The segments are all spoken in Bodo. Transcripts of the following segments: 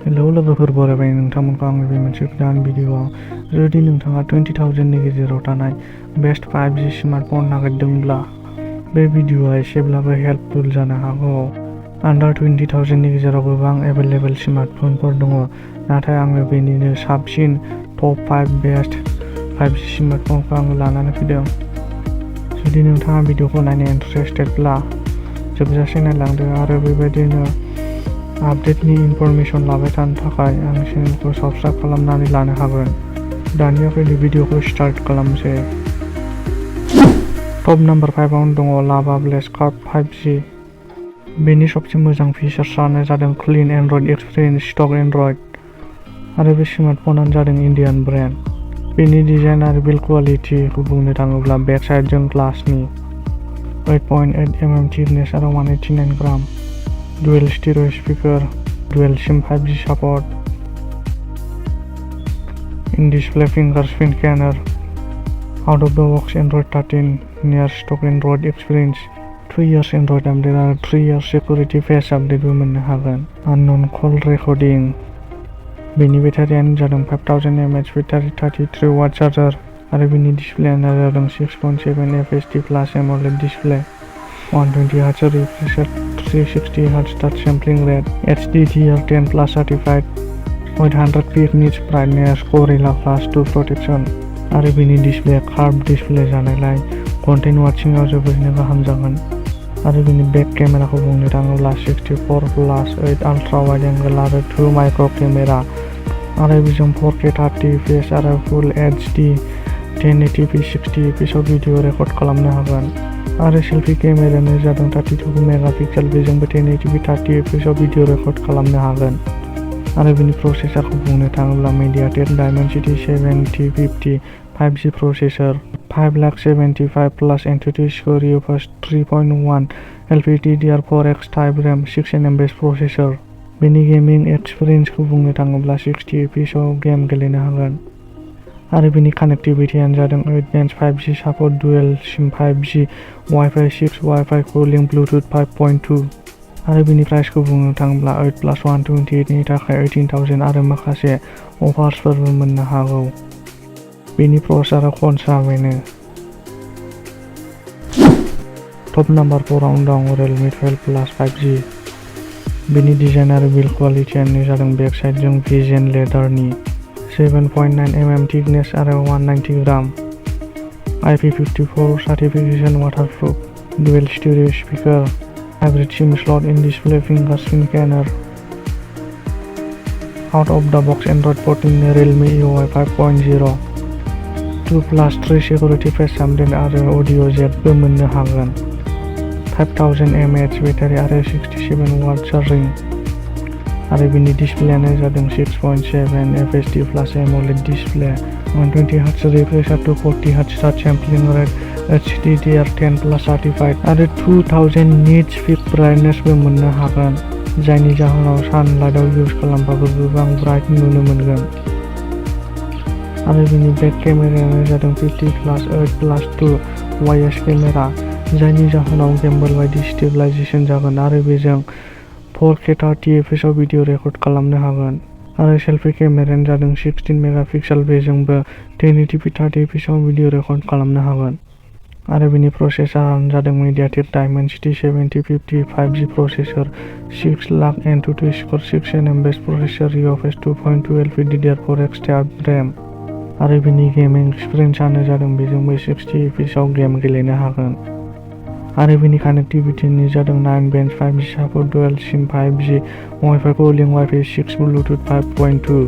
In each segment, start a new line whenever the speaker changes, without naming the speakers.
हेलौ लोगोफोर बरायबाय नोंथांमोनखौ आंनि बे मोनसे गोदान भिडिअआव। जुदि नोंथाङा 20,000 नि गेजेराव थानाय बेस्ट 5G स्मार्टफन नागिरदोंब्ला बे भिडिअआ एसेब्लाबो हेल्पफुल जानो हागौ। आन्डार 20,000 नि गेजेराव गोबां एभेलेबल स्मार्टफनफोर दङ, नाथाय आङो बेनिनो साबसिन टप 5 बेस्ट 5G स्मार्टफनखौ आङो लानानै फैदों। जुदि नोंथाङा भिडिअखौ नायनो इन्टारेस्टेडब्ला जोबजासे नायलांदो आरो बेबायदिनो आपडेटनि इनफरमेसन लाबाय थानो थाखाय आंनि चेनेलखौ साबस्क्राइब खालामनानै लानो हागोन। दानिया फैदो भिडिअखौ स्टार्ट खालामसै। टप नाम्बार 5 आवनो दङ लाभा ब्लेज कार्भ 5G। बेनि सबसे मोजां फिचार्सआनो जादों clean Android experience, stock Android आरो बे स्मार्टफनानो जादों इन्डियान ब्रेन्ड। बेनि डिजाइन आरो बिल्ड क्वालिटिखौ बुंनो थाङोब्ला बेक साइडजों ग्लासनि 8.8 mm थिकनेस आरो 189 gram dual stereo speaker, dual sim 5G support, in display fingerprint scanner, out of the box Android 13, near stock Android experience, 2 years Android update आरो 3 इयर्स सिक्योरिटी फेस अपडेटबो मोननो हागोन। Unknown call recording. बेनि बेटारियानो जादों 5000 mAh बेटारि, 33 वाट चार्जार आरो बेनि डिसप्लेयानो जादों 6.7 FHD plus AMOLED display, 120 Hz refresh rate, 360 Hz touch sampling rate, HDR10 plus certified with 100 pit nits brightness, Gorilla Glass 2 protection आरो बेनि डिसप्लेया कार्भ डिसप्ले जानायलाय कन्टेन्ट वाचिंआव जोबोरैनो गाहाम जागोन। आरो बेनि बेक केमेराखौ बुंनो थाङोब्ला 64+8 अल्ट्रा वाइड एंगल आरो 2 माइक्र केमेरा आरो बेजों 4K 30 fps आरो फुल HD 1080p 60 fps video record खालामनो हागोन। आरो सेल्फि केमेरायानो जादों 32 मेगापिक्सेल, बेजोंबो 1080p 30 fps भिडिअ रेकर्ड खालामनो हागोन। आरो बेनि प्रसेसरखौ बुंनो थाङोब्ला MediaTek Dimensity 7050 5G processor, 575 plus entity score UFS 3.1 LPDDR4X type RAM, 6nm बेस प्रसेसर। बेनि गेमिंग एक्सपीरियेन्सखौ बुंनो थाङोब्ला 60 fps गेम गेलेनो हागोन। आरो बेनि कानेक्टिविटियानो जादों 8 band 5G support, duel sim 5G, Wi-Fi 6, Wi-Fi cooling, Bluetooth 5.2। आरो बेनि प्राइसखौ बुंनो थाङोब्ला 8+128 नि थाखाय 18,000 आरो माखासे अफार्सफोरबो मोननो हागौ। बेनि प्रस आरो कन्सआ बेनो। टप नाम्बार 4 आवनो दं Realme 12 Plus 5G। बेनि डिजाइन आरो बिल्ड क्वालिटियानो जादों बेक साइडजों भिजन लेदारनि 7.9 mm थिकनेस आरो 190 gram, IP54 certification, waterproof, dual stereo speaker, hybrid sim slot, in display fingerprint scanner, out of the box Android 14 Realme UI 5.0, 2+3 security patch update आरो ऑडियो जेकबो मोननो हागोन। 5000 mAh बेटारि आरो 67 वाट चार्जिं। आरो बेनि डिसप्लेयानो जादों 6.7 FHD plus AMOLED display, 120 Hz refresh rate, 240 Hz touch sampling rate, HDR10 plus certified आरो 2000 निट्स पिक ब्राइटनेसबो मोननो हागोन, जायनि जाहोनाव सानलाइटआव इउज खालामबाबो गोबां ब्राइट नुनो मोनगोन। आरो बेनि बेक केमेरायानो जादों 50+8+2 OIS केमेरा, जायनि जाहोनाव गिम्बल बायदि स्टेबलाइजेशन जागोन आरो बेजों 4K 30 fps भिडिअ रेकर्ड खालामनो हागोन। आरो सेल्फि केमेरायानो जादों 16 मेगापिक्सेल, बेजोंबो 1080p 30 fps भिडिअ रेकर्ड खालामनो हागोन। आरो बेनि प्रसेसरानो जादों MediaTek Dimensity 7050 5G processor, 6 lakh N2 score, 6nm बेस processor, UFS 2.2 LPDDR4X type RAM. आरो बेनि गेमिंग एक्सपीरियेन्सआनो जादों बेजोंबो 60 fps गेम गेलेनो हागोन। आरो बेनि कानेक्टिविटिनि जादों 9 band 5G support, duel sim 5G, Wi-Fi cooling, Wi-Fi 6, Bluetooth 5.2।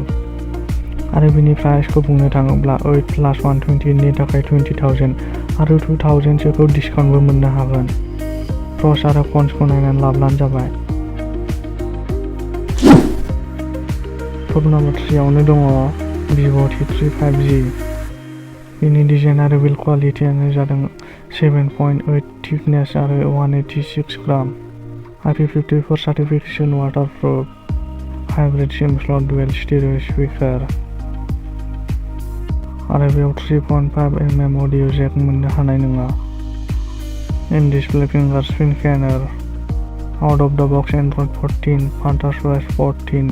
आरो बेनि प्राइसखौ बुंनो थाङोब्ला 8+128 नि थाखाय 20,000 आरो 2000 सोखौ डिसकाउन्टबो मोननो हागोन। प्रस आरो कन्सखौ नायनानै लाब्लानो जाबाय। टप नाम्बार 3 आवनो दङ Vivo T3 5G। बेनि डिजाइन आरो बिल्ड क्वालिटियानो जादों 7.8 थिकनेस आरो 186 gram, IP54 certification, waterproof, hybrid sim slot, dual stereo speaker आरो बेयाव 3.5 mm ऑडियो जैक मोननो हानाय नङा। In display fingerprint scanner, out of the box Android 14, Funtouch OS 14,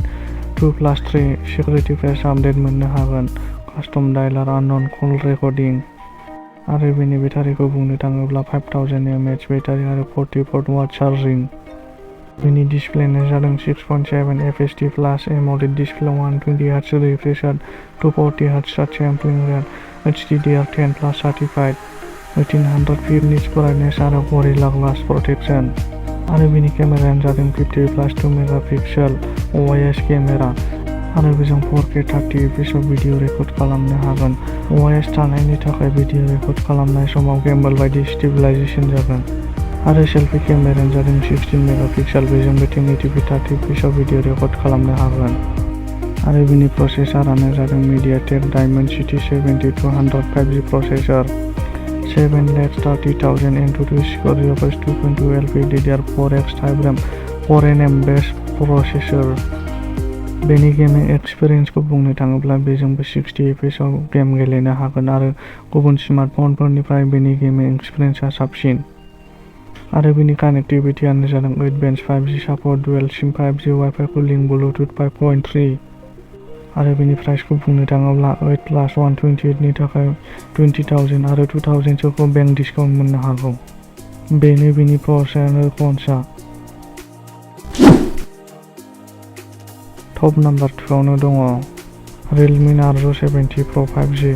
2+3 security patch update मोननो हागोन, custom dialer unknown call recording. आरो बेनि बेटारिखौ बुंनो थाङोब्ला 5000 mAh बेटारि आरो 44 वाट चार्जिं। बेनि डिसप्लेना जादों 6.7 FHD plus AMOLED display 120 Hz refresh rate 240 Hz touch sampling rate HDR10+ certified 1800 pit nits brightness आरो गरिला ग्लास प्रटेक्शन। आरो बेनि केमेरायानो जादों 50+2 मेगापिक्सेल OIS केमेरा आरो बेजों 4K 30 fps भिडिअ रेकर्ड खालामनो हागोन। OIS थानायनि थाखाय भिडिअ रेकर्ड खालामनाय समाव गिम्बल बायदि स्टेबिलाइजेशन जागोन। आरो सेल्फि केमेरायानो जादों 16 मेगापिक्सेल, बेजोंबो 1080p 30 fps भिडिअ रेकर्ड खालामनो हागोन। आरो बेनि प्रसेसरानो जादों MediaTek Dimensity 7200 5G processor 7,30,000 x 2.2 LPDDR4X Type RAM 4nm बेस प्रसेसर। बेनि गेमिं एक्सपिरियेन्सखौ बुंनो थाङोब्ला बेजोंबो 60 fps गेम गेलेनो हागोन आरो गुबुन स्मार्टफनफोरनिफ्राय बेनि गेमिं एक्सपिरियेन्सआ साबसिन। आरो बेनि कानेक्टिभिटियानो जादों 8 bands 5G support, dual sim 5G Wi-Fi कुलिं, Bluetooth 5.3। आरो बेनि प्राइसखौ बुंनो थाङोब्ला 8+128 नि थाखाय 20,000 आरो 2,000 सोखौ बेंक डिसकाउन्ट मोननो हागौ। बेनो बेनि प्रस आरो कन्सआ। टप नाम्बार 2 आवनो दङ Realme Narzo 70 Pro 5G।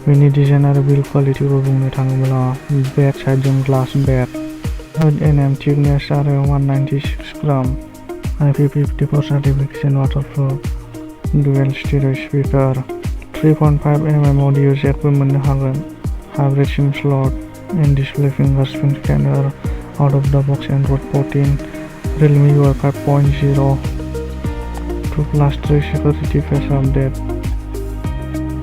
बेनि डिजाइन आरो बिल्ड क्वालिटिखौ बुंनो थाङोब्ला बेक साइडजों ग्लास बेक 8nm थिकनेस आरो 196 ग्राम आरो 50/54 certification waterproof dual stereo speaker 3.5mm audio जेकबो मोननो हागोन। Hybrid sim slot in display fingerprint scanner out of the box Android 14 Realme UI 5.0 2+3 security patch update.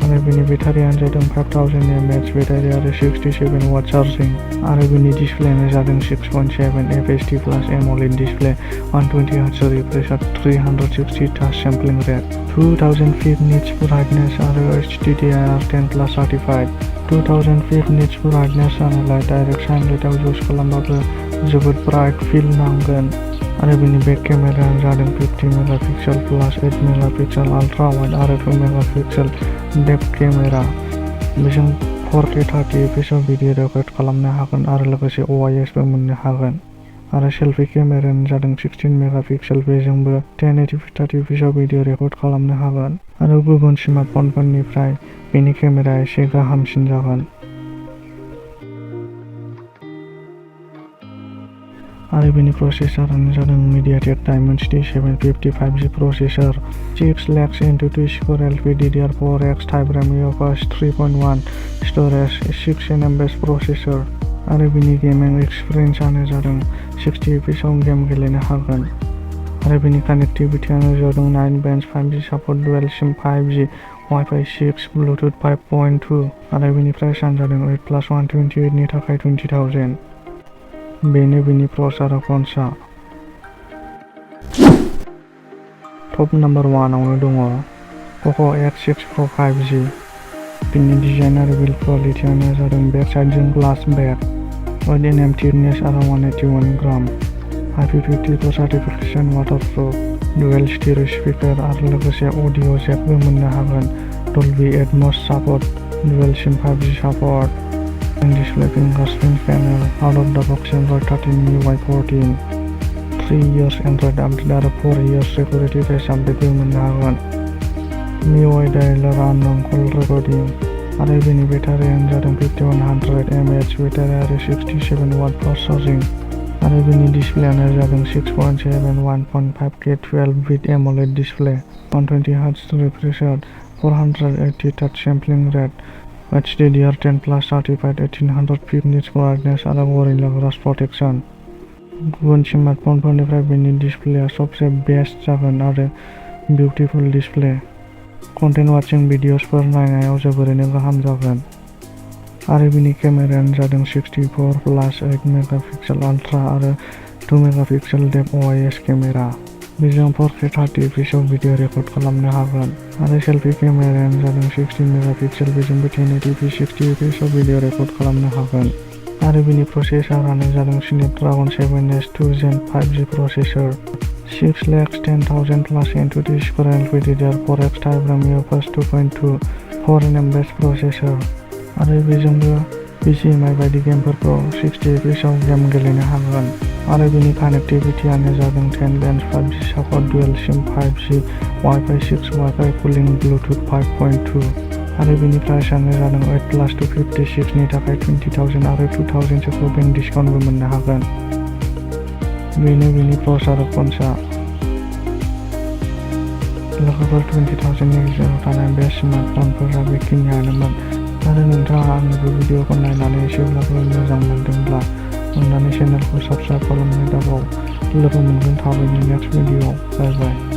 आरो बेनि बेटारियानो जादों 5000 mAh बेटारि आरो 67 वाट चार्जिं। आरो बेनि डिसप्लेयानो जादों 6.7 FHD plus AMOLED display 120 Hz refresh rate 360 touch sampling rate 2000 pit nits brightness आरो HDR10+ certified 2000 pit nits brightness जानायलाय डाइरेक्ट सानलाइटआव इउज खालामबाबो जोबोद ब्राइट फिल नांगोन। आरो बेनि बेक केमेरायानो जादों 50 megapixel plus 8 megapixel ultra wide आरो 2 मेगापिक्सेल डेप्थ केमेरा। बेजों 4K 30 fps भिडिअ रेकर्ड खालामनो हागोन आरो लोगोसे OIS बो मोननो हागोन। आरो सेल्फि केमेरायानो जादों 16 मेगापिक्सेल, बेजोंबो 1080p 30 fps भिडिअ रेकर्ड खालामनो हागोन आरो गुबुन स्मार्टफनफोरनिफ्राय बेनि केमेराया एसे गाहामसिन जागोन। आरो बेनि प्रसेसरानो जादों MediaTek Dimensity 750 5G processor 6 lakhs x 2 LPDDR4X Type RAM UFS 3.1 storage 6nm बेस प्रसेसर। आरो बेनि गेमिं एक्सपिरियेन्सआनो जादों 60 fps गेम गेलेनो हागोन। आरो बेनि कानेक्टिभिटियानो जादों 9 bands 5G support, dual sim 5G Wi-Fi 6 Bluetooth 5.2। आरो बेनि प्राइसआनो जादों 8+128 नि थाखाय 20,000। बेनो बेनि प्रस आरो कन्सआ। टप नाम्बार 1 आवनो दङ Poco X6 Pro 5G। बेनि डिजाइन आरो बिल्ड क्वालिटियानो जादों बेक साइडजों ग्लास बेक 8nm थिकनेस आरो 181 gram 550 certification waterproof dual stereo speaker आरो लोगोसे अडियो जेकबो मोननो हागोन। Dolby atoms support, dual sim 5G support display fingerprint scanner out of the box Android 13 UI 14 3 years Android update आरो 4 years सिकिउरिटि पेज आपडेटबो मोननो हागोन। MIUI dialer unknown call recording. आरो बेनि बेटारियानो जादों 5100 mAh बेटारि आरो 67 वाट फास्ट चार्जिं। आरो बेनि डिसप्लेयानो जादों 6.7 1.5K 12-bit AMOLED display 120 Hz refresh rate 480 touch sampling rate HDR10+ certified 1800 pit nits brightness आरो गरिला ग्लास प्रटेक्शन। गुबुन स्मार्टफनफोरनिफ्राय बेनि डिसप्लेया सबसे बेस्ट जागोन आरो बिउटिफुल डिसप्ले। कन्टेन्ट वाचिं भिडिअसफोर नायनायाव जोबोरैनो गाहाम जागोन। आरो बेनि केमेरायानो जादों 64+8 मेगापिक्सेल अल्ट्रा आरो 2 मेगापिक्सेल डेप्थ OIS केमेरा। बेजों 4K 30 fps भिडिअ रेकर्ड खालामनो हागोन। आरो सेल्फि केमेरायानो जादों 16 मेगापिक्सेल, बेजोंबो 1080p 60 fps भिडिअ रेकर्ड खालामनो हागोन। आरो बेनि प्रसेसरानो जादों स्नेपड्रागन 7S 2 Gen 5G processor 6,10,000 plus into this current with their 4x time RAM UFS 2.2 4nm base processor आरो बेजोंबो BGMI बायदि गेमफोरखौ 60 FPS आव गेम गेलेनो हागोन आरो बेनि कानेक्टिभिटियानो जादों 10 bands 5G support dual SIM 5G Wi-Fi 6 Wi-Fi cooling Bluetooth 5.2 आरो बेनि प्राइसआनो जादों 8+256 नि थाखाय 20,000 आरो 2,000 सोखौ बेंक डिसकाउन्टबो मोननो हागोन बेनो बेनि प्रस आरो कन्सआ लोगोफोर 20,000 नि गेजेराव थानाय बे स्मार्टफनफोरा बेखिनियानोमोन आरो नोंथाङा आंनि बे भिडिअखौ नायनानै एसेब्लाबो मोजां मोनदोंब्ला अननानै चेनेलखौ साबस्क्राइब खालामनो दाबाव लोगो मोनगोन थाबैनो नेक्स्ट भिडिअ बाय बाय